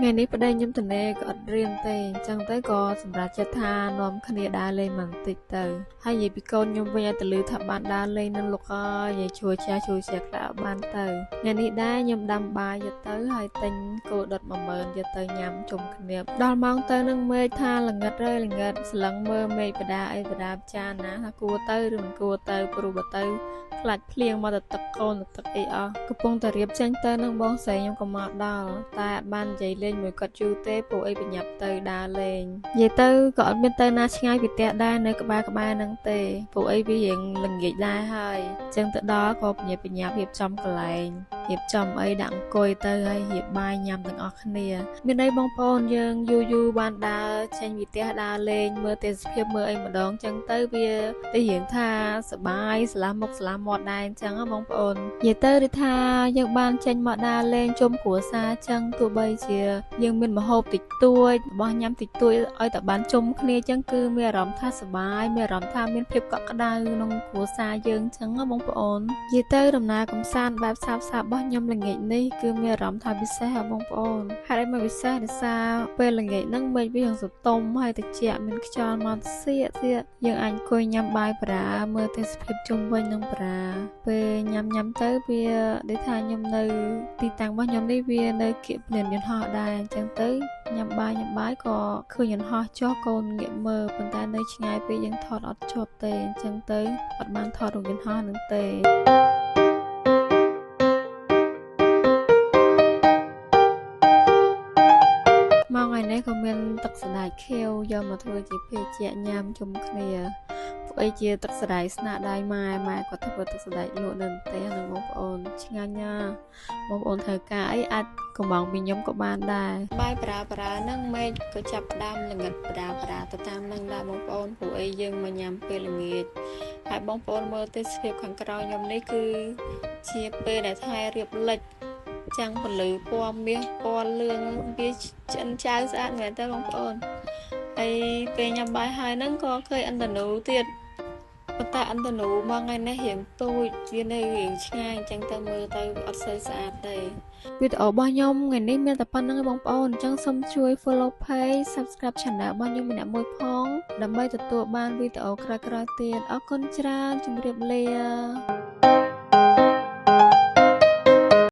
ngàyនេះប្តីខ្ញុំទនេក៏អត់រៀនទេអញ្ចឹងទៅក៏សម្រាប់ចិត្តថានាំគ្នាដើរលេងបន្តិចទៅហើយនិយាយពីកូនខ្ញុំវិញឲ្យទៅលឺថាបានដើរលេងនឹងលោកអើយនិយាយជួយចាខ្លះបានទៅថ្ងៃនេះដែរខ្ញុំដាំបាយយកទៅហើយទិញគោដុត10000យកទៅញ៉ាំជុំគ្នាដល់ម៉ោងទៅនឹងមេឃថាល្ងិតស្លឹងមើលមេឃបដាអីបដាចាណាថាគួរទៅឬមិនគួរទៅព្រោះបើទៅខ្លាច់ភ្លៀងមកទៅទឹកកូនទឹកអីអស់កំពុងតែរៀបចេញទៅនឹងបងស្រីខ្ញុំក៏មកដល់តែអត់បាននិយាយលេងមួយគាត់យូរទេព្រោះអីប្រញាប់ទៅដើរលេងនិយាយទៅក៏អត់មានទៅណាឆ្ងាយពីផ្ទះដែរនៅក្បែរហ្នឹងទេព្រោះអីវារៀងល្ងាចដែរហើយអញ្ចឹងទៅដល់ក៏ប្រញាប់រៀបចំកន្លែងរៀបចំអីដាក់អង្គុយទៅហើយរៀបបាយញ៉ាំទាំងអស់គ្នាមានអីបងប្អូនយើងយូរបានដើរចេញពីផ្ទះដើរលេងមើលទេសភាពមើលអីម្ដងអញ្ចឹងទៅវាទៅរៀងថាសប្បាយស្លាស់មុខស្លាស់មាត់ដែរអញ្ចឹងបងប្អូននិយាយទៅឬថាយើងបានចេញមកដើរលេងជុំគ្រួសារអញ្ចឹងទោះបីជាយើងមានម្ហូបតិចតួចរបស់ញ៉ាំតិចតួចឲ្យតែបានជុំគ្នាអញ្ចឹងគឺមានអារម្មណ៍ថាសប្បាយមានអារម្មណ៍ថាមានភាពកក់ក្ដៅក្នុងគ្រួសារយើងអញ្ចឹងបងប្អូននិយាយទៅដំណើរកម្សាន្តបែបសាបរបស់ខ្ញុំល្ងាចនេះគឺមានអារម្មណ៍ថាពិសេសបងប្អូនហេតុអីមកពិសេសដោយសារពេលល្ងាចហ្នឹងមេឃវាយ៉ាងសតុំហើយត្រជាក់មានខ្យល់មកសៀកយើងអាចអង្គុយញ៉ាំបាយប្រាមើលទេសភាពជុំវិញនឹងប្រាពេលញ៉ាំទៅវាដូចថាខ្ញុំនៅទីតាំងរបស់ខ្ញុំនេះវានៅគៀកភ្លានយន្តហោះដែរអញ្ចឹងទៅញ៉ាំបាយក៏ឃើញយន្តហោះចុះកូនងាកមើលប៉ុន្តែនៅឆ្ងាយពេកយើងថតអត់ជាប់ទេអញ្ចឹងទៅអត់បានថតរូបយន្តហោះនឹងទេមកថ្ងៃនេះក៏មានទឹកសណ្តែកខៀវយកមកធ្វើជាភេសជ្ជៈញ៉ាំជុំគ្នាពួកអីជាទឹកសណ្តែកស្នាដៃម៉ែគាត់ធ្វើទឹកសណ្តែកលក់នៅផ្ទះនឹងបងប្អូនឆ្ងាញ់ណាស់បងប្អូនត្រូវការអីអាចកំងពីខ្ញុំក៏បានដែរបាយប្រាហ្នឹងមេឃក៏ចាប់ផ្ដើមល្ងិតប្រាទៅតាមនឹងដែរបងប្អូនពួកអីយើងមកញ៉ាំពេលល្ងាចហើយបងប្អូនមើលទេសភាពខាងក្រោយខ្ញុំនេះគឺជាពេលដែលថែរៀបលិចចាំងពលឺពណ៌មាសពណ៌លឿងវាឆ្អិនចៅស្អាតមែនតើបងប្អូនហើយពេលញ៉ាំបាយហើយហ្នឹងក៏ឃើញអន្តនូទៀតប៉ុន្តែអន្តនូមកថ្ងៃនេះរៀងតូចវានៅរៀងឆ្ងាយអញ្ចឹងទៅមើលទៅអត់សូវស្អាតទេវីដេអូរបស់ខ្ញុំថ្ងៃនេះមានតែប៉ុណ្្នឹងឯងបងប្អូនអញ្ចឹងសូមជួយ follow page subscribe channel របស់ខ្ញុំម្នាក់មួយផងដើម្បីទទួលបានវីដេអូក្រោយៗទៀតអរគុណច្រើនជម្រាបលា